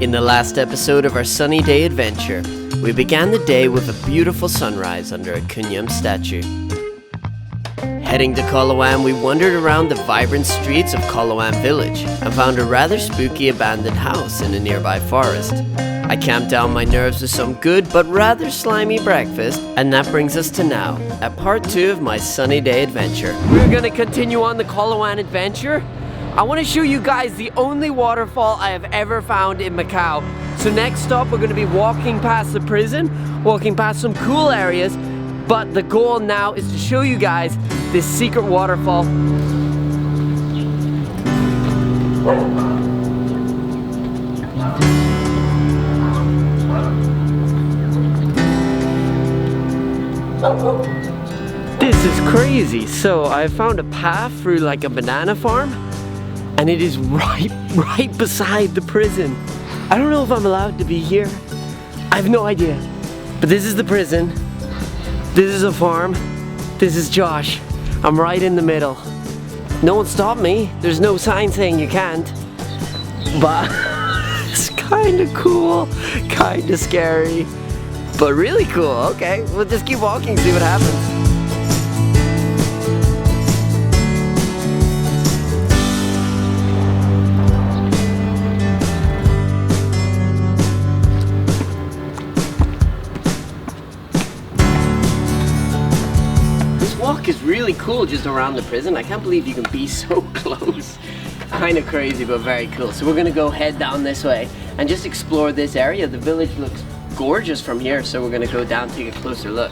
In the last episode of our sunny day adventure, we began the day with a beautiful sunrise under a Kunyum statue. Heading to Coloane, we wandered around the vibrant streets of Coloane Village and found a rather spooky abandoned house in a nearby forest. I camped down my nerves with some good but rather slimy breakfast, and that brings us to now, at part 2 of my sunny day adventure. We're gonna continue on the Coloane adventure. I want to show you guys the only waterfall I have ever found in Macau. So next stop, we're going to be walking past the prison, walking past some cool areas, but the goal now is to show you guys this secret waterfall. This is crazy. So I found a path through like a banana farm, and it is right beside the prison. I don't know if I'm allowed to be here. I have no idea. But this is the prison. This is a farm. This is Josh. I'm right in the middle. No one stopped me. There's no sign saying you can't. But it's kind of cool, kind of scary, but really cool. Okay, we'll just keep walking, see what happens. Is really cool just around the prison. I can't believe you can be so close. Kind of crazy, but very cool. So we're gonna go head down this way and just explore this area. The village looks gorgeous from here, so we're gonna go down, take a closer look.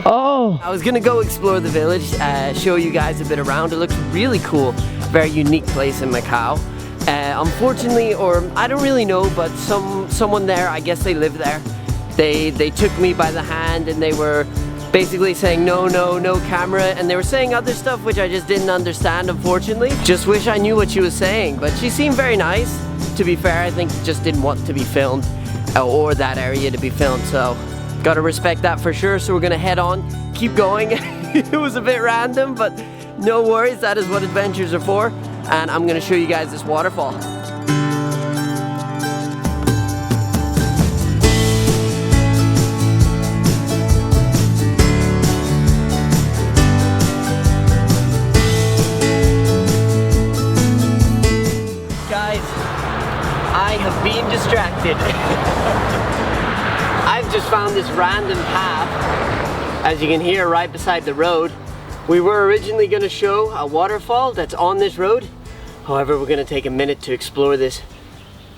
Oh, I was gonna go explore the village, show you guys a bit around. It looks really cool, very unique place in Macau. Unfortunately, or I don't really know, but someone there, I guess they live there. They took me by the hand and they were basically saying no camera, and they were saying other stuff which I just didn't understand, unfortunately. Just wish I knew what she was saying, but she seemed very nice. To be fair, I think just didn't want to be filmed, or that area to be filmed, so gotta respect that for sure. So we're gonna head on, keep going. It was a bit random, but no worries, that is what adventures are for. And I'm gonna show you guys this waterfall. Guys, I have been distracted. I've just found this random path, as you can hear, right beside the road. We were originally going to show a waterfall that's on this road. However, we're going to take a minute to explore this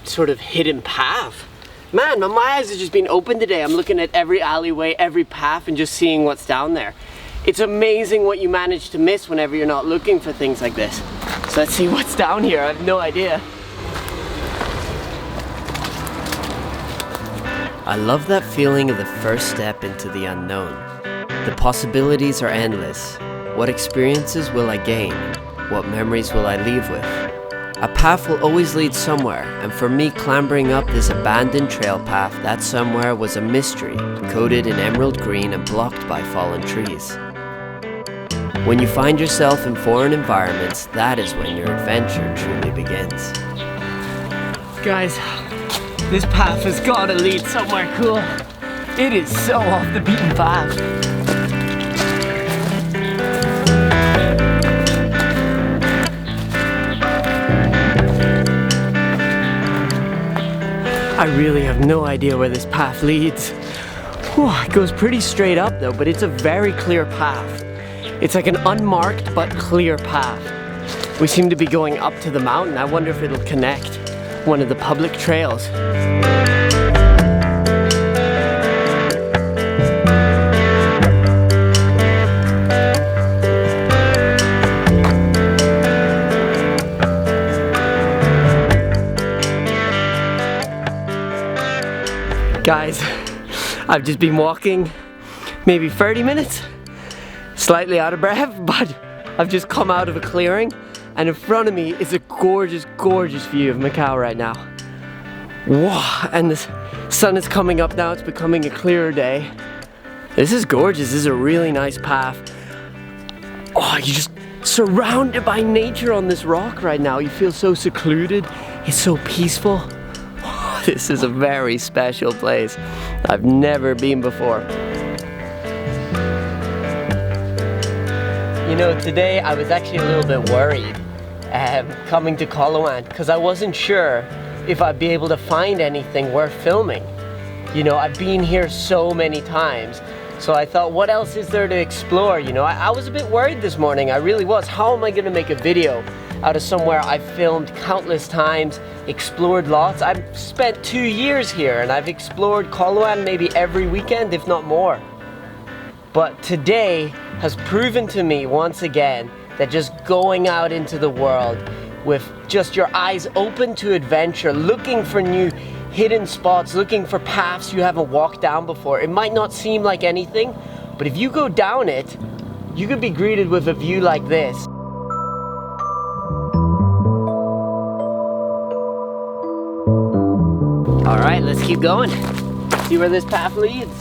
sort of hidden path. Man, my eyes have just been open today. I'm looking at every alleyway, every path, and just seeing what's down there. It's amazing what you manage to miss whenever you're not looking for things like this. So let's see what's down here. I have no idea. I love that feeling of the first step into the unknown. The possibilities are endless. What experiences will I gain? What memories will I leave with? A path will always lead somewhere, and for me, clambering up this abandoned trail path, that somewhere was a mystery, coated in emerald green and blocked by fallen trees. When you find yourself in foreign environments, that is when your adventure truly begins. Guys, this path has got to lead somewhere cool. It is so off the beaten path. I really have no idea where this path leads. Whew, it goes pretty straight up though, but it's a very clear path. It's like an unmarked but clear path. We seem to be going up to the mountain. I wonder if it'll connect one of the public trails. Guys, I've just been walking maybe 30 minutes, slightly out of breath, but I've just come out of a clearing and in front of me is a gorgeous, gorgeous view of Macau right now. Wow, and the sun is coming up now, it's becoming a clearer day. This is gorgeous, this is a really nice path. Oh, you're just surrounded by nature on this rock right now. You feel so secluded, it's so peaceful. Oh, this is a very special place. I've never been before. You know, today I was actually a little bit worried coming to Coloane because I wasn't sure if I'd be able to find anything worth filming. You know, I've been here so many times, so I thought, what else is there to explore? You know, I was a bit worried this morning, I really was. How am I gonna make a video out of somewhere I've filmed countless times, explored lots? I've spent 2 years here and I've explored Coloane maybe every weekend, if not more. But today has proven to me once again that just going out into the world with just your eyes open to adventure, looking for new hidden spots, looking for paths you haven't walked down before. It might not seem like anything, but if you go down it, you could be greeted with a view like this. All right, let's keep going. See where this path leads.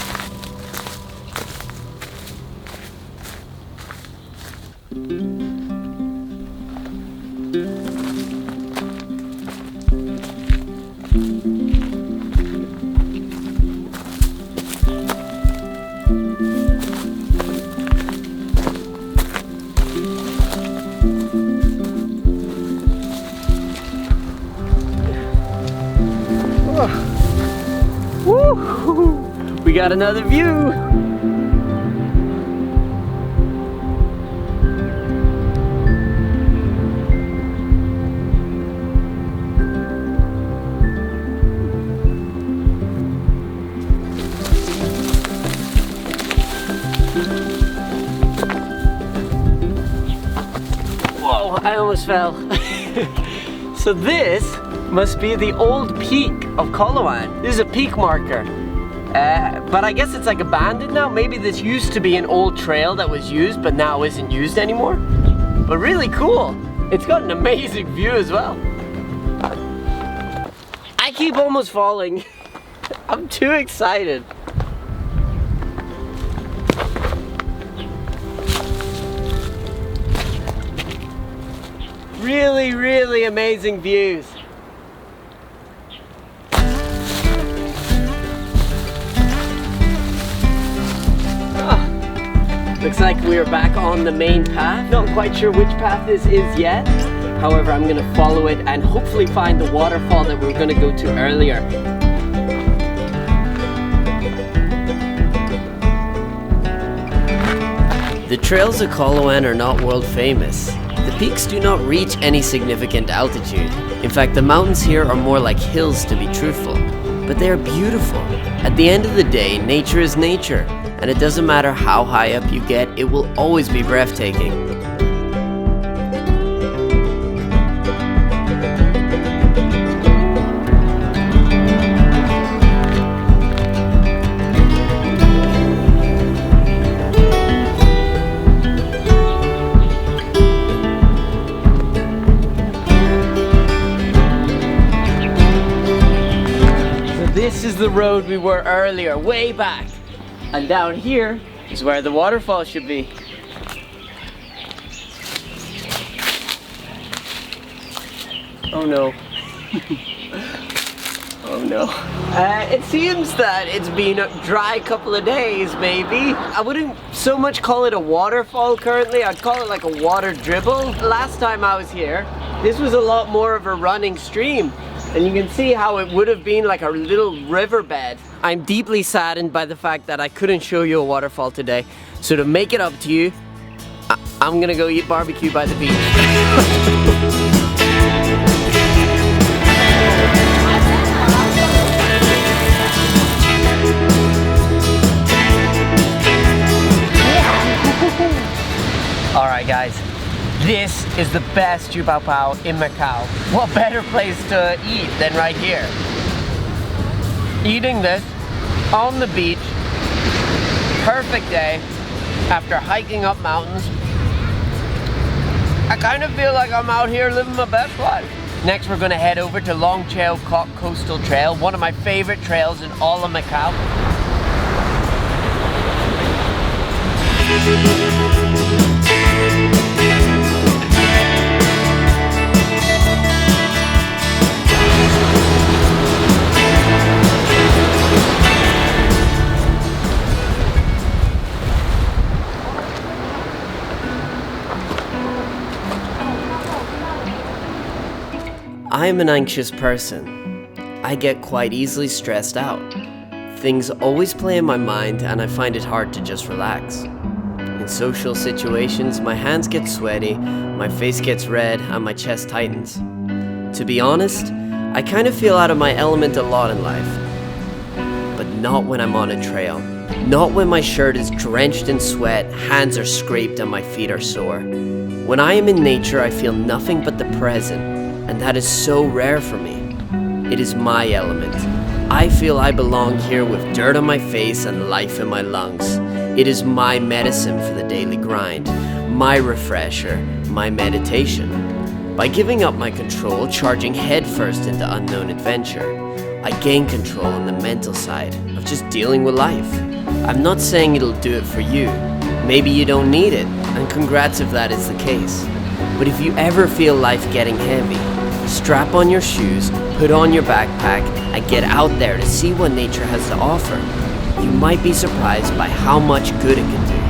Woo! We got another view! Whoa, I almost fell. So this must be the old peak of Coloane. This is a peak marker. But I guess it's like abandoned now. Maybe this used to be an old trail that was used but now isn't used anymore. But really cool. It's got an amazing view as well. I keep almost falling. I'm too excited. Really, really amazing views. Looks like we're back on the main path. Not quite sure which path this is yet. However, I'm gonna follow it and hopefully find the waterfall that we were gonna go to earlier. The trails of Coloane are not world famous. The peaks do not reach any significant altitude. In fact, the mountains here are more like hills, to be truthful. But they are beautiful. At the end of the day, nature is nature. And it doesn't matter how high up you get, it will always be breathtaking. So this is the road we were earlier, way back. And down here is where the waterfall should be. Oh no. Oh no. It seems that it's been a dry couple of days, maybe. I wouldn't so much call it a waterfall currently, I'd call it like a water dribble. Last time I was here, this was a lot more of a running stream. And you can see how it would have been like a little riverbed. I'm deeply saddened by the fact that I couldn't show you a waterfall today. So to make it up to you, I'm gonna go eat barbecue by the beach. Alright guys, this is the best Chu Pao Pao in Macau. What better place to eat than right here? Eating this on the beach perfect day after hiking up mountains. I kind of feel like I'm out here living my best life. Next, we're gonna head over to Long Chao Coastal Trail, one of my favorite trails in all of Macau. I am an anxious person. I get quite easily stressed out. Things always play in my mind and I find it hard to just relax. In social situations, my hands get sweaty, my face gets red, and my chest tightens. To be honest, I kind of feel out of my element a lot in life. But not when I'm on a trail. Not when my shirt is drenched in sweat, hands are scraped, and my feet are sore. When I am in nature, I feel nothing but the present. And that is so rare for me. It is my element. I feel I belong here with dirt on my face and life in my lungs. It is my medicine for the daily grind, my refresher, my meditation. By giving up my control, charging headfirst into unknown adventure, I gain control on the mental side of just dealing with life. I'm not saying it'll do it for you. Maybe you don't need it, and congrats if that is the case. But if you ever feel life getting heavy, strap on your shoes, put on your backpack, and get out there to see what nature has to offer. You might be surprised by how much good it can do.